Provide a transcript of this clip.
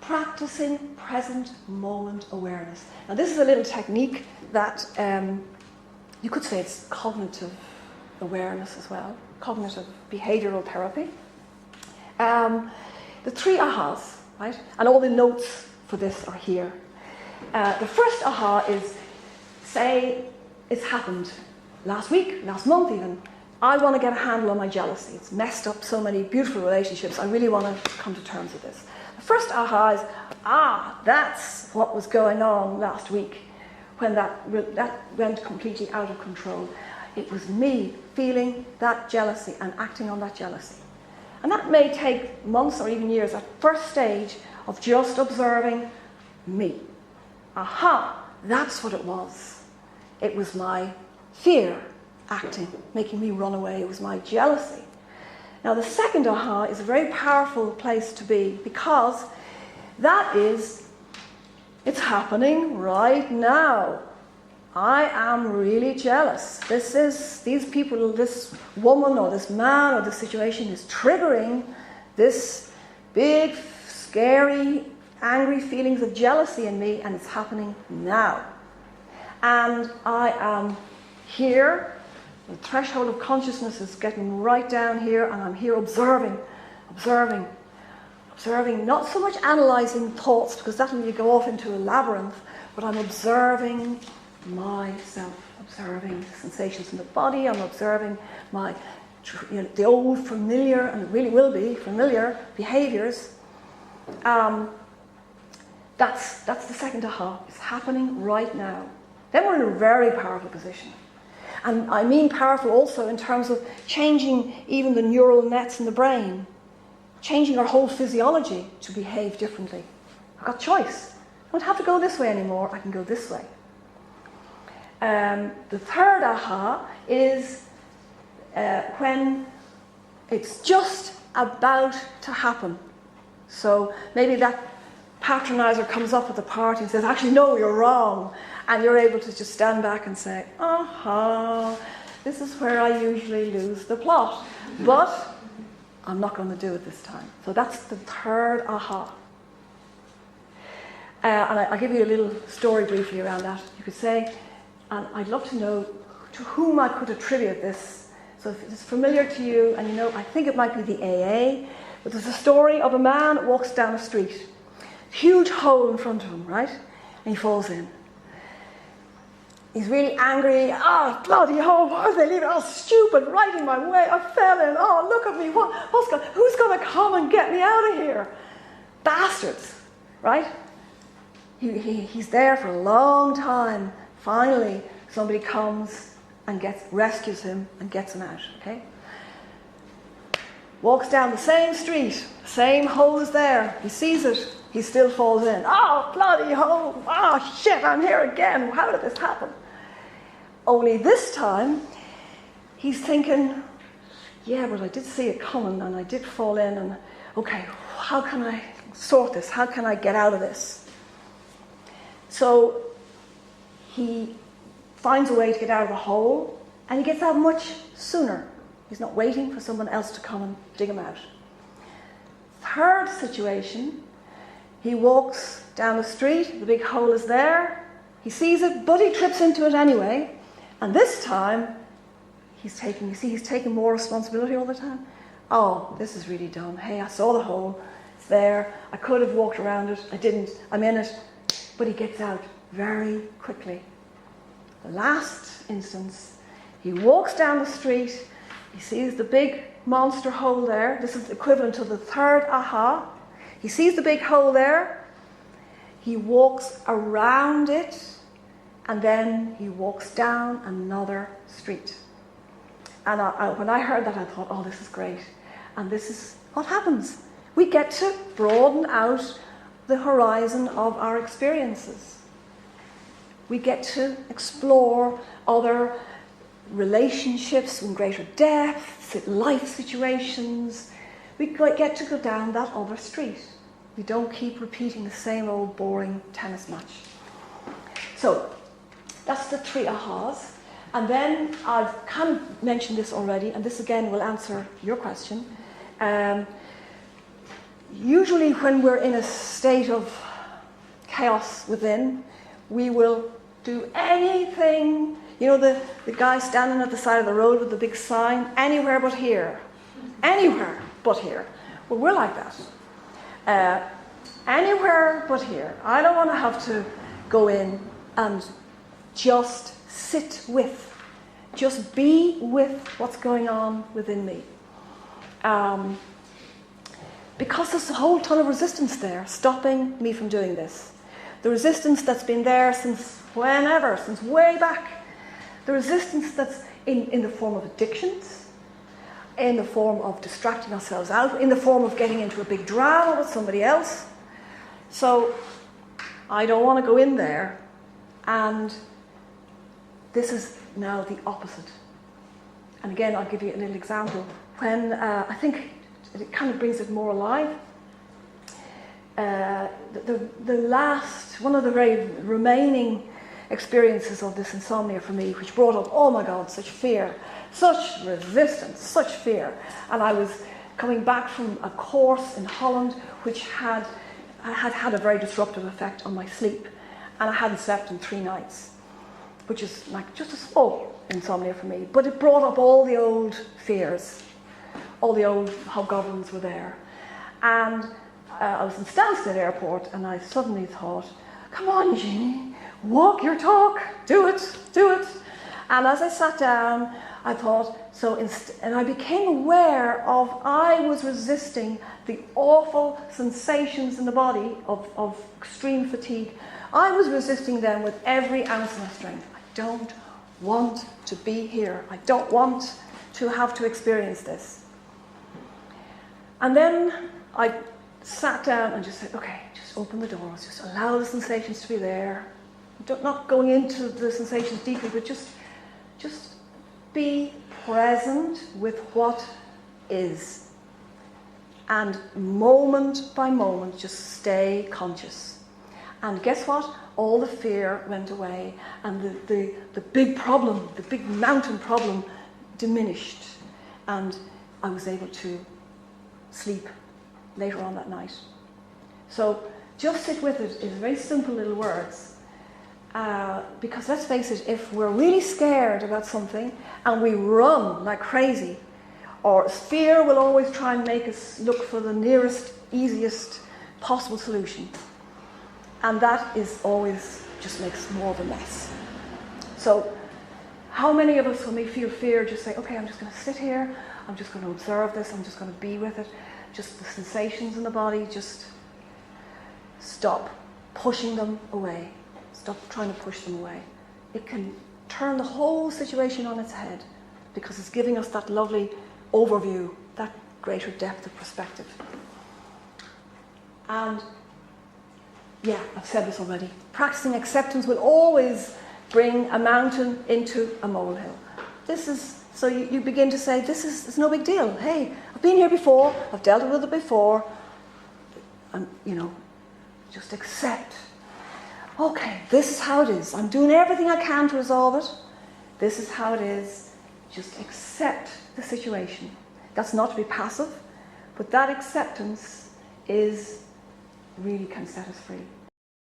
practicing present moment awareness. Now this is a little technique that you could say it's cognitive awareness as well, cognitive behavioral therapy. The 3 ahas, right? And all the notes for this are here. The first aha is, say it's happened last week, last month even. I want to get a handle on my jealousy. It's messed up so many beautiful relationships. I really want to come to terms with this. The first aha is, that's what was going on last week when that went completely out of control. It was me feeling that jealousy and acting on that jealousy. And that may take months or even years, that first stage of just observing me. That's what it was. It was my fear acting, making me run away. It was my jealousy. Now the second aha is a very powerful place to be, because that is, it's happening right now. I am really jealous. These people, this woman or this man or this situation is triggering this big, scary, angry feelings of jealousy in me, and it's happening now. And I am here. The threshold of consciousness is getting right down here, and I'm here observing, not so much analysing thoughts, because that will go off into a labyrinth, but I'm observing myself, observing the sensations in the body. I'm observing the old familiar, and it really will be familiar behaviours. That's the second aha. It's happening right now. Then we're in a very powerful position. And I mean powerful also in terms of changing even the neural nets in the brain, changing our whole physiology to behave differently. I've got choice. I don't have to go this way anymore. I can go this way. The third aha is when it's just about to happen. So maybe that patronizer comes up at the party and says, actually, no, you're wrong. And you're able to just stand back and say, this is where I usually lose the plot. But I'm not going to do it this time. So that's the third aha. And I'll give you a little story briefly around that. You could say, and I'd love to know to whom I could attribute this. So if it's familiar to you, and you know, I think it might be the AA, but there's a story of a man that walks down a street. Huge hole in front of him, right? And he falls in. He's really angry. Bloody hell, why did they leave it? Stupid, right in my way. I fell in. Look at me. Who's going to come and get me out of here? Bastards, right? He's there for a long time. Finally, somebody comes and rescues him and gets him out, okay? Walks down the same street. Same hole is there. He sees it. He still falls in. Bloody hole. Shit, I'm here again. How did this happen? Only this time, he's thinking, yeah, but I did see it coming and I did fall in, and okay, how can I sort this? How can I get out of this? So he finds a way to get out of the hole, and he gets out much sooner. He's not waiting for someone else to come and dig him out. Third situation, he walks down the street, the big hole is there, he sees it, but he trips into it anyway, and this time, he's taking more responsibility all the time. This is really dumb. Hey, I saw the hole, it's there, I could have walked around it, I didn't, I'm in it, but he gets out very quickly. The last instance, he walks down the street, he sees the big monster hole there. This is equivalent to the third aha. He sees the big hole there, he walks around it, and then he walks down another street. And when I heard that, I thought, this is great. And this is what happens. We get to broaden out the horizon of our experiences. We get to explore other relationships in greater depth, life situations. We get to go down that other street. We don't keep repeating the same old boring tennis match. So that's the 3 ahas. And then I've kind of mentioned this already, and this again will answer your question. usually when we're in a state of chaos within, we will do anything. You know, the guy standing at the side of the road with the big sign, anywhere but here. Anywhere but here. Well, we're like that. Anywhere but here. I don't want to have to go in and just sit with, just be with what's going on within me. Because there's a whole ton of resistance there, stopping me from doing this. The resistance that's been there since whenever, since way back. The resistance that's in the form of addictions, in the form of distracting ourselves out, in the form of getting into a big drama with somebody else. So I don't want to go in there, and this is now the opposite. And again, I'll give you a little example. When I think it kind of brings it more alive. The last, one of the very remaining experiences of this insomnia for me, which brought up, oh my God, such fear, such resistance, such fear. And I was coming back from a course in Holland which had a very disruptive effect on my sleep. And I hadn't slept in 3 nights, which is like just a small insomnia for me. But it brought up all the old fears. All the old hobgoblins were there. And I was in Stansted Airport, and I suddenly thought, come on, Jeannie, walk your talk, do it, do it. And as I sat down, I thought, and I became aware of, I was resisting the awful sensations in the body of extreme fatigue. I was resisting them with every ounce of my strength. I don't want to be here. I don't want to have to experience this. And then I sat down and just said, okay, just open the doors, just allow the sensations to be there. Not going into the sensations deeply, but just be present with what is. And moment by moment, just stay conscious. And guess what? All the fear went away, and the big problem, the big mountain problem diminished. And I was able to sleep later on that night. So just sit with it is very simple little words. Because let's face it, if we're really scared about something and we run like crazy, or fear will always try and make us look for the nearest, easiest possible solution. And that is always just makes more of a mess. So how many of us, when we feel fear, just say, okay, I'm just going to sit here, I'm just going to observe this, I'm just going to be with it, just the sensations in the body, just stop pushing them away. Stop trying to push them away. It can turn the whole situation on its head because it's giving us that lovely overview, that greater depth of perspective. And yeah, I've said this already. Practicing acceptance will always bring a mountain into a molehill. So you begin to say, it's no big deal. Hey, I've been here before, I've dealt with it before. And, just accept. Okay, this is how it is. I'm doing everything I can to resolve it. This is how it is. Just accept the situation. That's not to be passive, but that acceptance really can set us free.